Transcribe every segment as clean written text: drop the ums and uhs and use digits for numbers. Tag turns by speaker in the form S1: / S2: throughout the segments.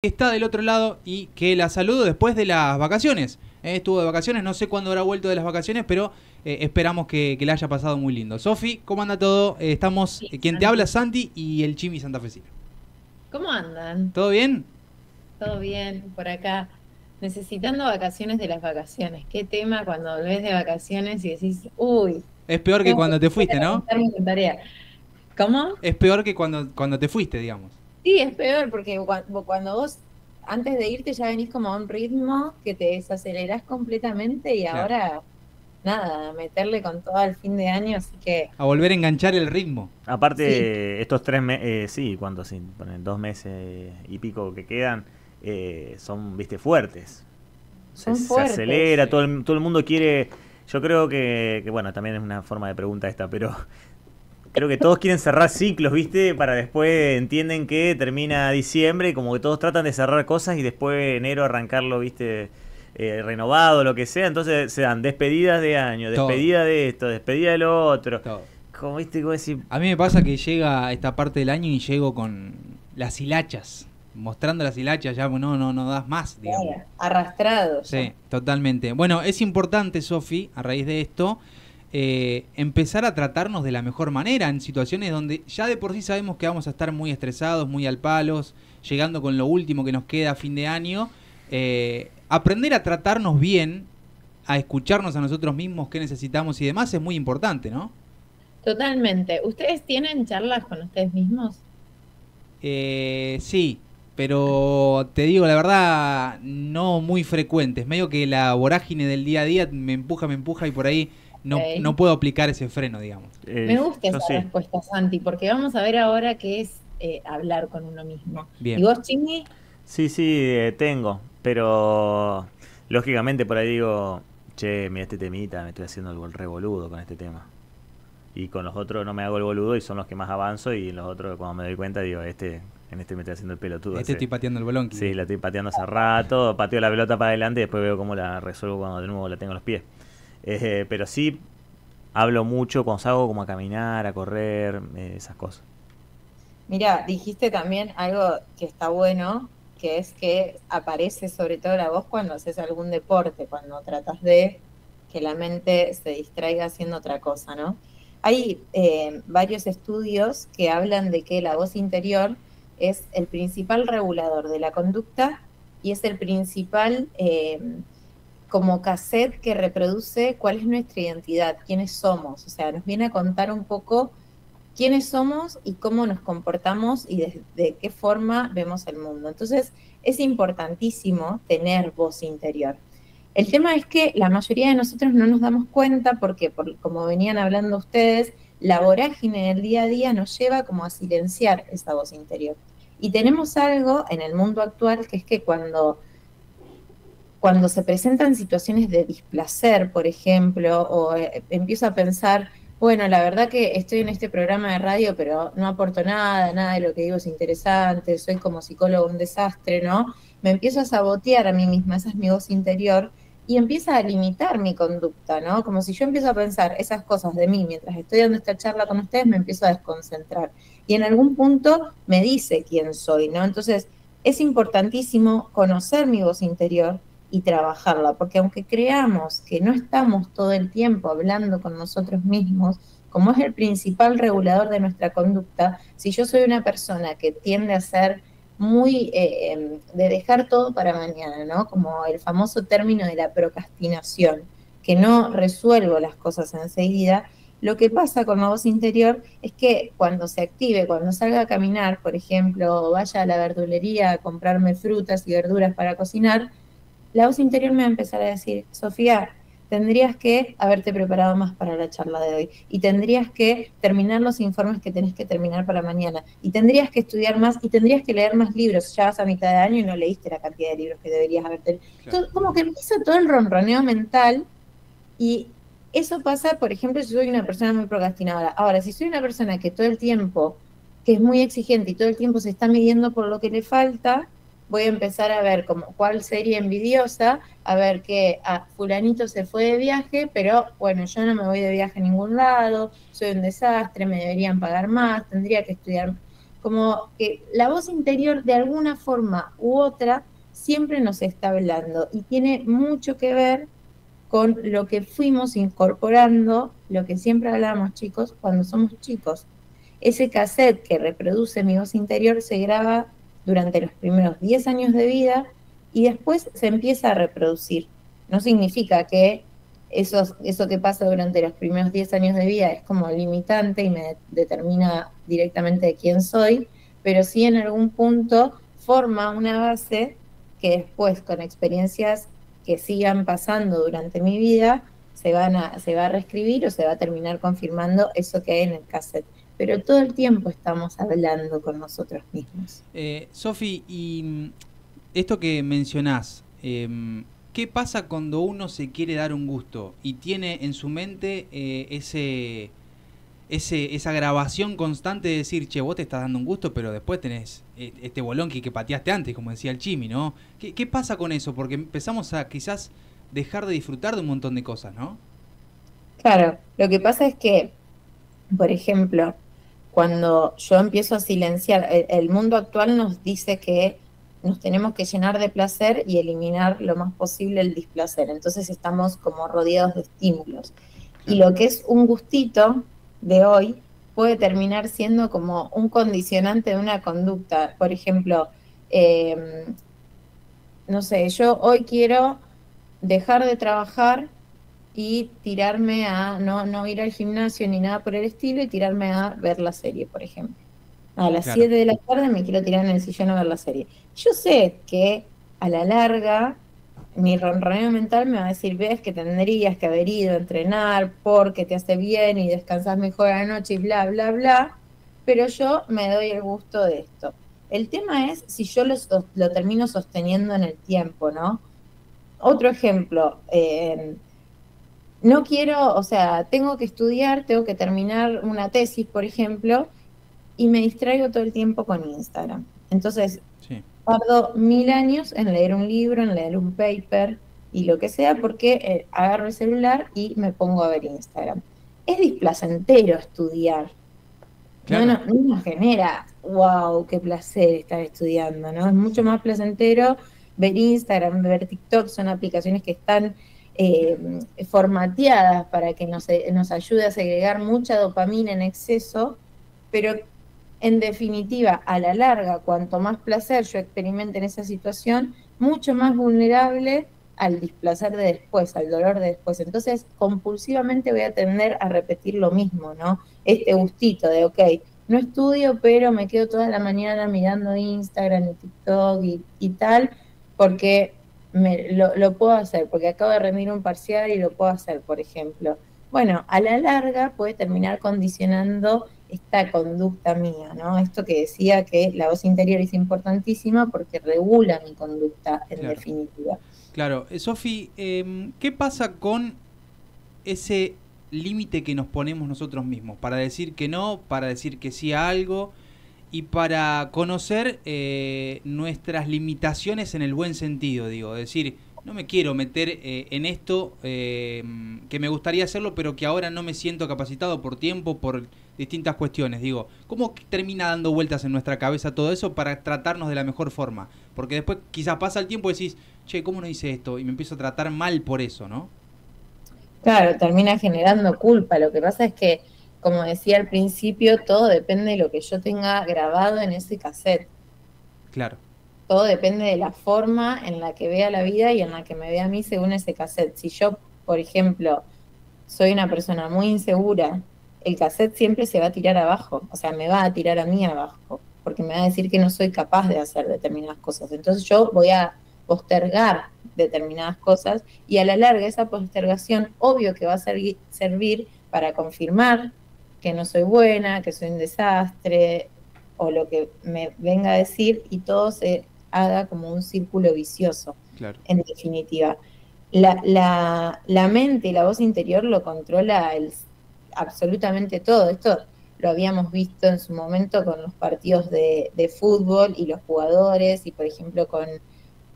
S1: Está del otro lado y que la saludo después de las vacaciones. Estuvo de vacaciones, no sé cuándo habrá vuelto de las vacaciones, pero esperamos que la haya pasado muy lindo. Sofi, ¿cómo anda todo? Estamos,
S2: Sí,
S1: quien te habla,
S2: Santi.
S1: Santi, y el Chimi Santafesino.
S2: ¿Cómo andan?
S1: ¿Todo bien?
S2: ¿Todo bien por acá? Necesitando vacaciones de las vacaciones. ¿Qué tema cuando volvés de vacaciones y decís, uy,
S1: Es peor que
S2: tengo
S1: cuando te
S2: que
S1: fuiste, ¿no?
S2: levantarme con tarea? ¿Cómo?
S1: Es peor que cuando te fuiste, digamos.
S2: Sí, es peor porque cuando vos antes de irte ya venís como a un ritmo que te desacelerás completamente y
S1: Claro.
S2: ahora nada, meterle con todo el fin de año, así que
S1: A volver a enganchar el ritmo.
S2: sí,
S3: Aparte, estos 3 meses, sí, ¿cuánto? Sí, ponen 2 meses y pico que quedan, son, viste, fuertes. Se,
S2: son
S3: se
S2: fuertes.
S3: acelera, todo el mundo quiere. Yo creo que, bueno, también es una forma de pregunta esta, pero creo que todos quieren cerrar ciclos, viste, para después entienden que termina diciembre, y como que todos tratan de cerrar cosas y después enero arrancarlo, viste, renovado, lo que sea. Entonces se dan despedidas de año,
S1: Todo,
S3: despedida de esto, despedida de lo otro.
S1: todo.
S3: Como viste, como decir,
S1: A mí me pasa que llega esta parte del año y llego con las hilachas. Mostrando las hilachas, ya no das más, digamos.
S2: Claro, arrastrado
S1: Sí,
S2: ya.
S1: totalmente. Bueno, es importante, Sofi, a raíz de esto, empezar a tratarnos de la mejor manera en situaciones donde ya de por sí sabemos que vamos a estar muy estresados, muy al palos, llegando con lo último que nos queda a fin de año. Aprender a tratarnos bien, a escucharnos a nosotros mismos, qué necesitamos y demás es muy importante, ¿no?
S2: Totalmente. ¿Ustedes tienen charlas con ustedes mismos?
S1: Sí, pero te digo la verdad, no muy frecuentes. Medio que la vorágine del día a día me empuja y por ahí no
S2: Ok.
S1: puedo aplicar ese freno, digamos.
S2: Me gusta
S3: yo
S2: esa
S3: sí.
S2: respuesta, Santi, porque vamos a ver ahora qué es hablar con uno mismo. ¿Y
S1: Bien.
S2: vos, Chingy?
S3: Sí, sí, tengo, pero lógicamente por ahí digo, che, mira este temita, me estoy haciendo el revoludo con este tema. Y con los otros no me hago el boludo y son los que más avanzo y los otros cuando me doy cuenta digo, en este me estoy haciendo el pelotudo.
S1: Este estoy pateando el bolón,
S3: Sí,
S1: digo.
S3: la estoy pateando hace rato, pateo la pelota para adelante y después veo cómo la resuelvo cuando de nuevo la tengo en los pies. Pero sí hablo mucho cuando salgo como a caminar, a correr, esas cosas.
S2: Mira, dijiste también algo que está bueno, que es que aparece sobre todo la voz cuando haces algún deporte, cuando tratas de que la mente se distraiga haciendo otra cosa, ¿no? Hay varios estudios que hablan de que la voz interior es el principal regulador de la conducta y es el principal como cassette que reproduce cuál es nuestra identidad, quiénes somos, o sea, nos viene a contar un poco quiénes somos y cómo nos comportamos y de qué forma vemos el mundo. Entonces, es importantísimo tener voz interior. El tema es que la mayoría de nosotros no nos damos cuenta porque, como venían hablando ustedes, la vorágine del día a día nos lleva como a silenciar esa voz interior. Y tenemos algo en el mundo actual que es que cuando se presentan situaciones de displacer, por ejemplo, o empiezo a pensar, bueno, la verdad que estoy en este programa de radio, pero no aporto nada, nada de lo que digo es interesante, soy como psicólogo un desastre, ¿no? Me empiezo a sabotear a mí misma, esa es mi voz interior, y empieza a limitar mi conducta, ¿no? Como si yo empiezo a pensar esas cosas de mí mientras estoy dando esta charla con ustedes, me empiezo a desconcentrar. Y en algún punto me dice quién soy, ¿no? Entonces, es importantísimo conocer mi voz interior y trabajarla, porque aunque creamos que no estamos todo el tiempo hablando con nosotros mismos, como es el principal regulador de nuestra conducta, si yo soy una persona que tiende a ser muy de dejar todo para mañana, ¿no? Como el famoso término de la procrastinación, que no resuelvo las cosas enseguida, lo que pasa con la voz interior es que cuando se active, cuando salga a caminar, por ejemplo, o vaya a la verdulería a comprarme frutas y verduras para cocinar, la voz interior me va a empezar a decir, Sofía, tendrías que haberte preparado más para la charla de hoy y tendrías que terminar los informes que tenés que terminar para mañana y tendrías que estudiar más y tendrías que leer más libros. Ya vas a mitad de año y no leíste la cantidad de libros que deberías haber tenido.
S1: Claro.
S2: Como que empieza todo el ronroneo mental y eso pasa, por ejemplo, si soy una persona muy procrastinadora. Ahora, si soy una persona que todo el tiempo, que es muy exigente y todo el tiempo se está midiendo por lo que le falta, voy a empezar a ver como cuál sería envidiosa, a ver que fulanito se fue de viaje, pero bueno, yo no me voy de viaje a ningún lado, soy un desastre, me deberían pagar más, tendría que estudiar. como que la voz interior de alguna forma u otra siempre nos está hablando y tiene mucho que ver con lo que fuimos incorporando, lo que siempre hablábamos chicos, cuando somos chicos. Ese cassette que reproduce mi voz interior se graba durante los primeros 10 años de vida y después se empieza a reproducir. No significa que eso que pasa durante los primeros 10 años de vida es como limitante y me determina directamente de quién soy, pero sí en algún punto forma una base que después con experiencias que sigan pasando durante mi vida se va a reescribir o se va a terminar confirmando eso que hay en el cassette. Pero todo el tiempo estamos hablando con nosotros mismos.
S1: Sofi, y esto que mencionás, ¿qué pasa cuando uno se quiere dar un gusto y tiene en su mente esa grabación constante de decir, che, vos te estás dando un gusto, pero después tenés este bolonqui que pateaste antes, como decía el Chimi, ¿no? ¿Qué pasa con eso? Porque empezamos a quizás dejar de disfrutar de un montón de cosas, ¿no?
S2: Claro, lo que pasa es que, por ejemplo, cuando yo empiezo a silenciar, el mundo actual nos dice que nos tenemos que llenar de placer y eliminar lo más posible el displacer. Entonces estamos como rodeados de estímulos. Y lo que es un gustito de hoy puede terminar siendo como un condicionante de una conducta. Por ejemplo, no sé, yo hoy quiero dejar de trabajar y tirarme a no ir al gimnasio ni nada por el estilo y tirarme a ver la serie, por ejemplo. A las 7 de la tarde me quiero tirar en el sillón a ver la serie. Yo sé que a la larga mi ronroneo mental me va a decir, ves que tendrías que haber ido a entrenar porque te hace bien y descansas mejor a la noche y bla, bla, bla, pero yo me doy el gusto de esto. El tema es si yo lo termino sosteniendo en el tiempo, ¿no? Otro ejemplo, no quiero, o sea, tengo que estudiar, tengo que terminar una tesis, por ejemplo, y me distraigo todo el tiempo con Instagram. Entonces, tardo 1000 años en leer un libro, en leer un paper y lo que sea, porque agarro el celular y me pongo a ver Instagram. Es displacentero estudiar. Claro. No nos genera, wow, qué placer estar estudiando, ¿no? Es mucho más placentero ver Instagram, ver TikTok, son aplicaciones que están formateadas para que nos ayude a segregar mucha dopamina en exceso, pero en definitiva, a la larga, cuanto más placer yo experimente en esa situación, mucho más vulnerable al displacer de después, al dolor de después. Entonces, compulsivamente voy a tender a repetir lo mismo, ¿no? Este gustito de, ok, no estudio, pero me quedo toda la mañana mirando Instagram y TikTok y tal, porque lo puedo hacer, porque acabo de rendir un parcial y lo puedo hacer, por ejemplo. Bueno, a la larga puede terminar condicionando esta conducta mía, ¿no? Esto que decía que la voz interior es importantísima porque regula mi conducta en definitiva.
S1: Claro. Sofi, ¿qué pasa con ese límite que nos ponemos nosotros mismos? Para decir que no, para decir que sí a algo y para conocer nuestras limitaciones en el buen sentido, digo. Es decir, no me quiero meter en esto que me gustaría hacerlo, pero que ahora no me siento capacitado por tiempo, por distintas cuestiones. Digo, ¿cómo termina dando vueltas en nuestra cabeza todo eso para tratarnos de la mejor forma? Porque después quizás pasa el tiempo y decís, che, ¿cómo no hice esto? Y me empiezo a tratar mal por eso, ¿no?
S2: Claro, termina generando culpa. Lo que pasa es que, como decía al principio, todo depende de lo que yo tenga grabado en ese cassette.
S1: Claro.
S2: Todo depende de la forma en la que vea la vida y en la que me vea a mí según ese cassette. Si yo, por ejemplo, soy una persona muy insegura, el cassette siempre se va a tirar abajo, o sea, me va a tirar a mí abajo, porque me va a decir que no soy capaz de hacer determinadas cosas. Entonces yo voy a postergar determinadas cosas y a la larga esa postergación obvio que va a servir para confirmar que no soy buena, que soy un desastre o lo que me venga a decir y todo se haga como un círculo vicioso, claro. En definitiva. La mente y la voz interior lo controla absolutamente todo. Esto lo habíamos visto en su momento con los partidos de fútbol y los jugadores, y por ejemplo con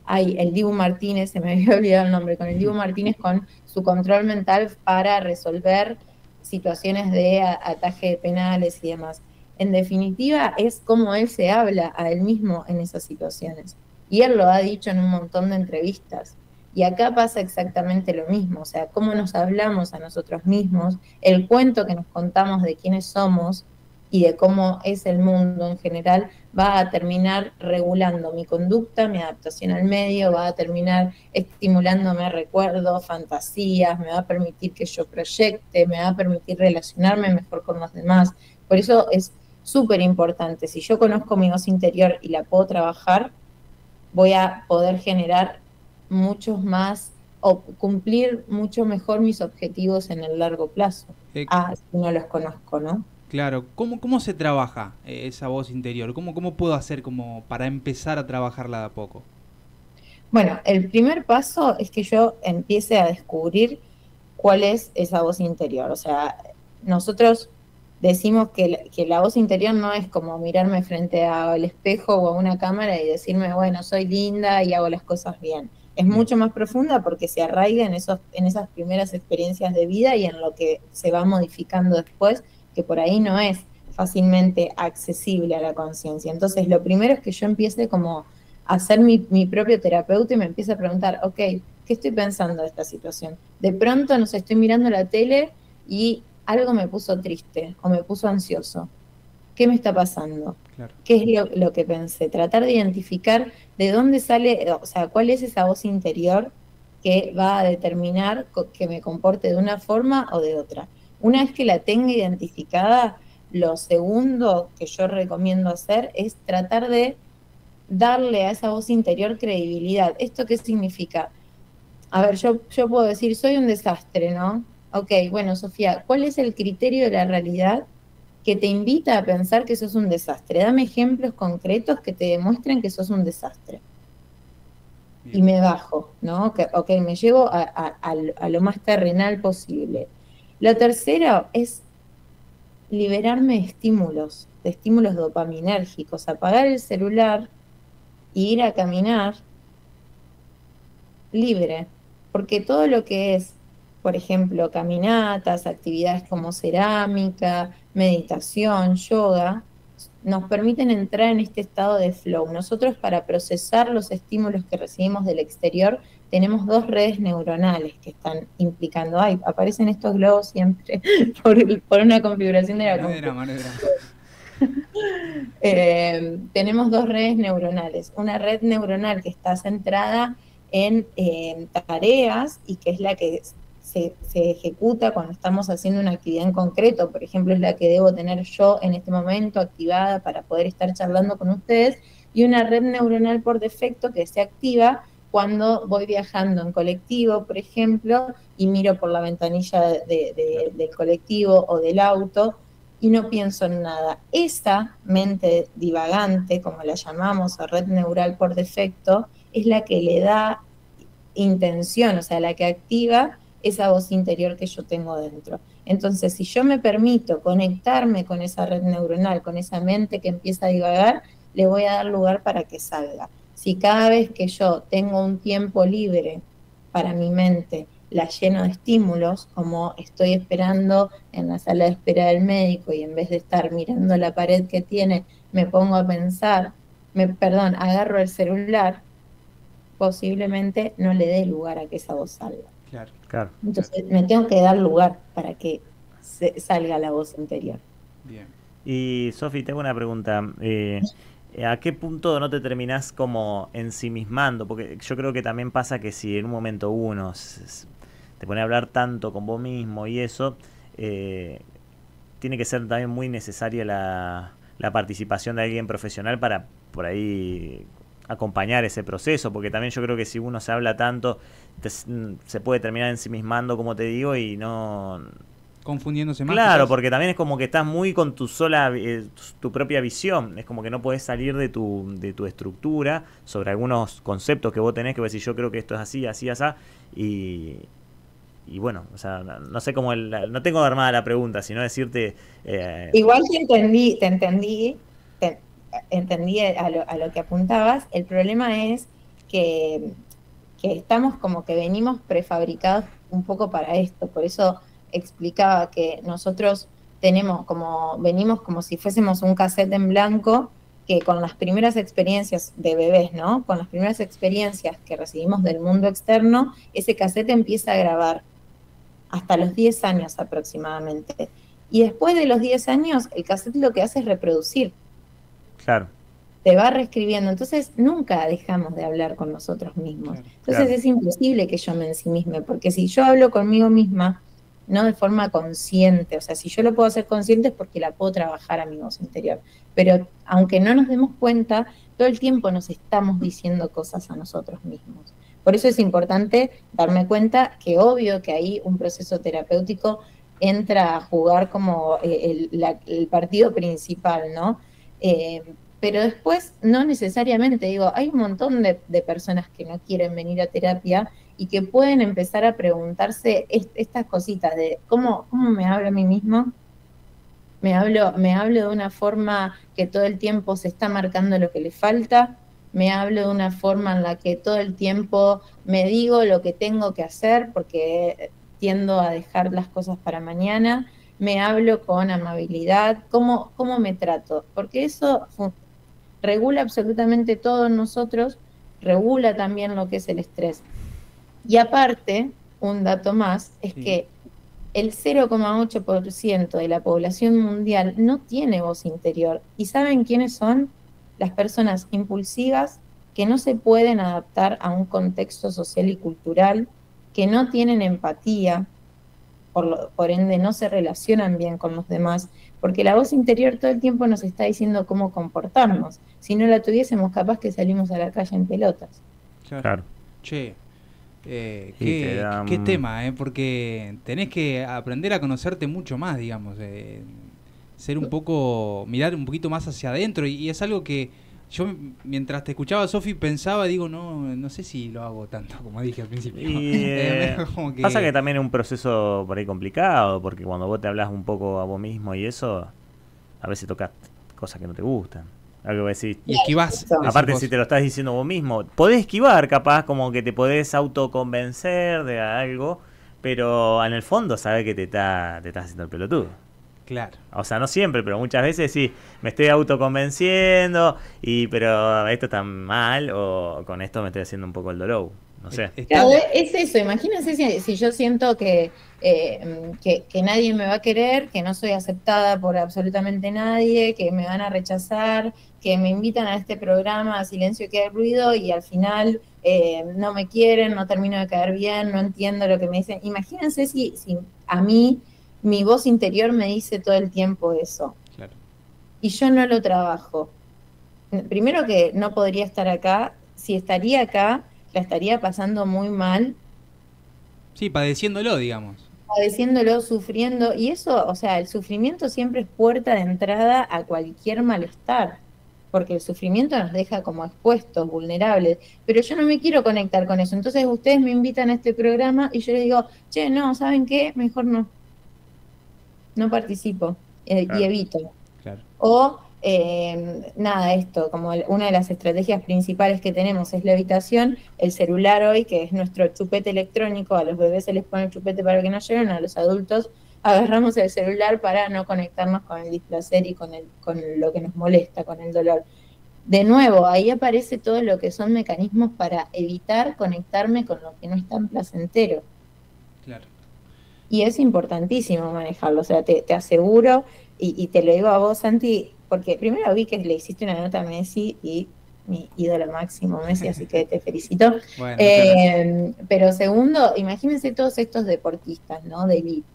S2: el Dibu Martínez, se me había olvidado el nombre, con el Dibu Martínez con su control mental para resolver situaciones de ataje de penales y demás. En definitiva, es como él se habla a él mismo en esas situaciones. Y él lo ha dicho en un montón de entrevistas. Y acá pasa exactamente lo mismo, o sea, cómo nos hablamos a nosotros mismos, el cuento que nos contamos de quiénes somos y de cómo es el mundo en general, va a terminar regulando mi conducta, mi adaptación al medio, va a terminar estimulándome recuerdos, fantasías, me va a permitir que yo proyecte, me va a permitir relacionarme mejor con los demás. Por eso es súper importante. Si yo conozco mi voz interior y la puedo trabajar, voy a poder generar muchos más o cumplir mucho mejor mis objetivos en el largo plazo.
S1: Eh,
S2: Si no los conozco, ¿no?
S1: claro, ¿cómo se trabaja esa voz interior? ¿Cómo puedo hacer como para empezar a trabajarla de a poco?
S2: Bueno, el primer paso es que yo empiece a descubrir cuál es esa voz interior. O sea, nosotros decimos que la voz interior no es como mirarme frente al espejo o a una cámara y decirme, bueno, soy linda y hago las cosas bien. Es
S1: Bien.
S2: mucho más profunda porque se arraiga en esas primeras experiencias de vida y en lo que se va modificando después, que por ahí no es fácilmente accesible a la conciencia. Entonces, lo primero es que yo empiece como a ser mi propio terapeuta y me empiece a preguntar, ok, ¿qué estoy pensando de esta situación? De pronto, no sé, estoy mirando la tele y algo me puso triste o me puso ansioso. ¿Qué me está pasando?
S1: Claro.
S2: ¿Qué es lo que pensé? Tratar de identificar de dónde sale, o sea, cuál es esa voz interior que va a determinar que me comporte de una forma o de otra. Una vez que la tenga identificada, lo segundo que yo recomiendo hacer es tratar de darle a esa voz interior credibilidad. ¿Esto qué significa? A ver, yo puedo decir, soy un desastre, ¿no? Ok, bueno, Sofía, ¿cuál es el criterio de la realidad que te invita a pensar que sos un desastre? Dame ejemplos concretos que te demuestren que sos un desastre.
S1: Bien.
S2: Y me bajo, ¿no? Ok, me llevo a lo más terrenal posible. Lo tercero es liberarme de estímulos dopaminérgicos, apagar el celular e ir a caminar libre, porque todo lo que es, por ejemplo, caminatas, actividades como cerámica, meditación, yoga, nos permiten entrar en este estado de flow. Nosotros, para procesar los estímulos que recibimos del exterior, tenemos dos redes neuronales que están implicando. Ay, aparecen estos globos siempre por una configuración de la
S1: No hay
S2: computadora.
S1: drama, no hay drama.
S2: Tenemos dos redes neuronales. Una red neuronal que está centrada en tareas y que es la que se ejecuta cuando estamos haciendo una actividad en concreto. Por ejemplo, es la que debo tener yo en este momento activada para poder estar charlando con ustedes. Y una red neuronal por defecto que se activa cuando voy viajando en colectivo, por ejemplo, y miro por la ventanilla del colectivo o del auto y no pienso en nada. Esa mente divagante, como la llamamos, o red neural por defecto, es la que le da intención, o sea, la que activa esa voz interior que yo tengo dentro. Entonces, si yo me permito conectarme con esa red neuronal, con esa mente que empieza a divagar, le voy a dar lugar para que salga. Si cada vez que yo tengo un tiempo libre para mi mente, la lleno de estímulos, como estoy esperando en la sala de espera del médico y en vez de estar mirando la pared que tiene, me pongo a pensar, agarro el celular, posiblemente no le dé lugar a que esa voz salga.
S1: Claro.
S3: Claro.
S2: Entonces me tengo que dar lugar para que salga la voz interior.
S1: Bien.
S3: Y Sofi, tengo una pregunta. ¿A qué punto no te terminás como ensimismando? Porque yo creo que también pasa que si en un momento uno te pone a hablar tanto con vos mismo y eso, tiene que ser también muy necesaria la participación de alguien profesional para por ahí acompañar ese proceso, porque también yo creo que si uno se habla tanto, se puede terminar ensimismando, como te digo, y no...
S1: Confundiéndose más.
S3: Claro,
S1: quizás.
S3: porque también es como que estás muy con tu propia visión. Es como que no podés salir de tu estructura sobre algunos conceptos que vos tenés, que vos decís, yo creo que esto es así, así, así. Y bueno, o sea, no sé cómo... no tengo armada la pregunta, sino decirte...
S2: Igual entendí a lo que apuntabas. El problema es que estamos como que venimos prefabricados un poco para esto. Por eso explicaba que nosotros venimos como si fuésemos un cassette en blanco, que con las primeras experiencias de bebés, ¿no? Con las primeras experiencias que recibimos del mundo externo, ese cassette empieza a grabar hasta los 10 años aproximadamente. Y después de los 10 años, el cassette lo que hace es reproducir.
S3: Claro.
S2: Te va reescribiendo. Entonces, nunca dejamos de hablar con nosotros mismos. Entonces, es imposible que yo me ensimisme, porque si yo hablo conmigo misma, no de forma consciente, o sea, si yo lo puedo hacer consciente es porque la puedo trabajar a mi voz interior, pero aunque no nos demos cuenta, todo el tiempo nos estamos diciendo cosas a nosotros mismos. Por eso es importante darme cuenta que obvio que ahí un proceso terapéutico entra a jugar como el partido principal, ¿no? Pero después no necesariamente, digo, hay un montón de personas que no quieren venir a terapia y que pueden empezar a preguntarse estas cositas de cómo me hablo a mí mismo. Me hablo de una forma que todo el tiempo se está marcando lo que le falta, me hablo de una forma en la que todo el tiempo me digo lo que tengo que hacer porque tiendo a dejar las cosas para mañana, me hablo con amabilidad, cómo me trato, porque eso regula absolutamente todo en nosotros, regula también lo que es el estrés. Y aparte, un dato más, es que el 0,8% de la población mundial no tiene voz interior. ¿Y saben quiénes son? Las personas impulsivas que no se pueden adaptar a un contexto social y cultural, que no tienen empatía, por ende no se relacionan bien con los demás, porque la voz interior todo el tiempo nos está diciendo cómo comportarnos. Si no la tuviésemos, capaz que salimos a la calle en pelotas.
S3: Claro.
S1: Che, qué tema, porque tenés que aprender a conocerte mucho más, digamos, ser un poco, mirar un poquito más hacia adentro, y es algo que yo mientras te escuchaba, Sofi, pensaba, digo, no sé si lo hago tanto como dije al principio.
S3: Y, como que... Pasa que también es un proceso por ahí complicado, porque cuando vos te hablas un poco a vos mismo y eso, a veces tocas cosas que no te gustan. Algo que decís.
S1: Y esquivás.
S3: Aparte, si te lo estás diciendo vos mismo, podés esquivar, capaz, como que te podés autoconvencer de algo, pero en el fondo sabés que te estás haciendo el pelotudo.
S1: Claro.
S3: O sea, no siempre, pero muchas veces sí, me estoy autoconvenciendo, pero esto está mal, o con esto me estoy haciendo un poco el dolor. No sé.
S2: Claro, es eso. Imagínense si yo siento que nadie me va a querer, que no soy aceptada por absolutamente nadie, que me van a rechazar, que me invitan a este programa a Silencio y Queda el Ruido y al final no me quieren, no termino de caer bien, no entiendo lo que me dicen. Imagínense si a mí mi voz interior me dice todo el tiempo eso.
S1: Claro.
S2: Y yo no lo trabajo. Primero que no podría estar acá. Si estaría acá, la estaría pasando muy mal.
S1: Sí, padeciéndolo, digamos.
S2: Padeciéndolo, sufriendo. Y eso, o sea, el sufrimiento siempre es puerta de entrada a cualquier malestar. Porque el sufrimiento nos deja como expuestos, vulnerables. Pero yo no me quiero conectar con eso. Entonces ustedes me invitan a este programa y yo les digo, che, no, ¿saben qué? Mejor no. No participo
S3: Claro.
S2: y evito.
S1: Claro.
S2: O nada, esto, como una de las estrategias principales que tenemos es la evitación, el celular hoy, que es nuestro chupete electrónico, a los bebés se les pone el chupete para que no lloren, a los adultos agarramos el celular para no conectarnos con el displacer y con lo que nos molesta, con el dolor. De nuevo, ahí aparece todo lo que son mecanismos para evitar conectarme con lo que no es tan placentero.
S1: Claro.
S2: Y es importantísimo manejarlo, o sea, te aseguro, y te lo digo a vos, Santi, porque primero vi que le hiciste una nota a Messi y mi ídolo máximo Messi, así que te felicito. Bueno, pero segundo, imagínense todos estos deportistas, ¿no? De elite.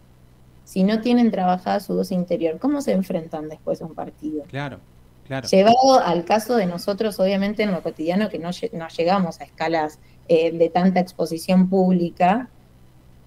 S2: Si no tienen trabajada su voz interior, ¿cómo se enfrentan después a un partido?
S1: Claro, claro.
S2: Llevado al caso de nosotros, obviamente, en lo cotidiano, que no llegamos a escalas de tanta exposición pública,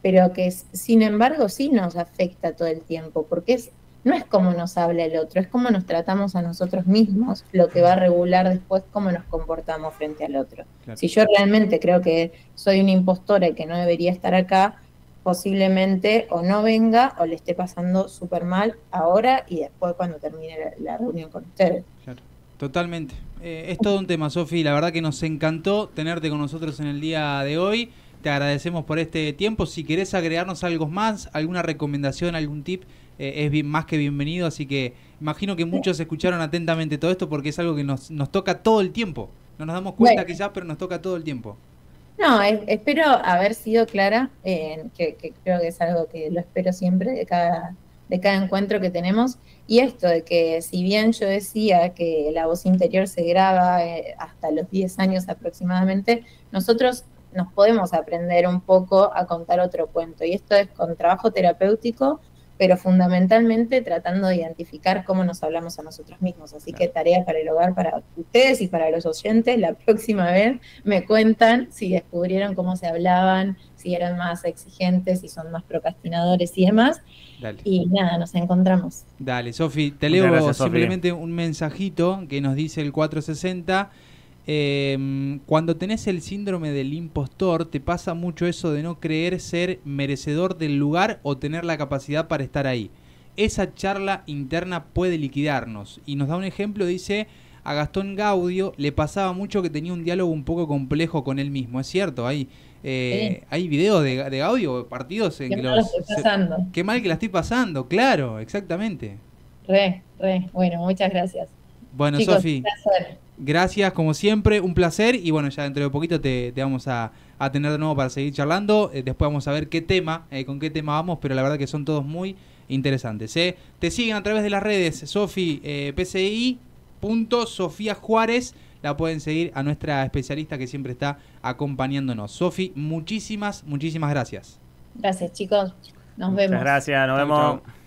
S2: pero que sin embargo sí nos afecta todo el tiempo, porque no es cómo nos habla el otro, es cómo nos tratamos a nosotros mismos lo que va a regular después cómo nos comportamos frente al otro. Claro. Si yo realmente creo que soy una impostora y que no debería estar acá, posiblemente o no venga o le esté pasando súper mal ahora y después cuando termine la reunión con ustedes.
S1: Claro. Totalmente. Es todo un tema, Sofi. La verdad que nos encantó tenerte con nosotros en el día de hoy. Te agradecemos por este tiempo. Si querés agregarnos algo más, alguna recomendación, algún tip más que bienvenido, así que imagino que muchos escucharon atentamente todo esto porque es algo que nos toca todo el tiempo. No nos damos cuenta quizás, pero nos toca todo el tiempo.
S2: No, espero haber sido clara, que creo que es algo que lo espero siempre de cada encuentro que tenemos. Y esto de que si bien yo decía que la voz interior se graba hasta los 10 años aproximadamente, nosotros nos podemos aprender un poco a contar otro cuento. Y esto es con trabajo terapéutico, pero fundamentalmente tratando de identificar cómo nos hablamos a nosotros mismos. Así que tarea para el hogar, para ustedes y para los oyentes. La próxima vez me cuentan si descubrieron cómo se hablaban, si eran más exigentes, si son más procrastinadores y demás.
S1: Dale.
S2: Y nada, nos encontramos.
S1: Dale, Sofi, te leo simplemente un mensajito que nos dice el 460. Cuando tenés el síndrome del impostor, te pasa mucho eso de no creer ser merecedor del lugar o tener la capacidad para estar ahí. Esa charla interna puede liquidarnos. Y nos da un ejemplo, dice, a Gastón Gaudio le pasaba mucho que tenía un diálogo un poco complejo con él mismo. Es cierto, hay videos de Gaudio, partidos en que
S2: lo estoy pasando.
S1: Qué mal que la estoy pasando, claro, exactamente.
S2: Bueno, muchas gracias.
S1: Bueno, Sofi, gracias como siempre, un placer, y bueno, ya dentro de poquito te vamos a tener de nuevo para seguir charlando. Después vamos a ver qué tema, con qué tema vamos, pero la verdad que son todos muy interesantes. Te siguen a través de las redes, Sofi, PCI.Sofía Juárez, la pueden seguir a nuestra especialista que siempre está acompañándonos. Sofi, muchísimas gracias.
S2: Gracias, chicos, nos vemos.
S3: Muchas gracias, nos vemos.
S1: Chau.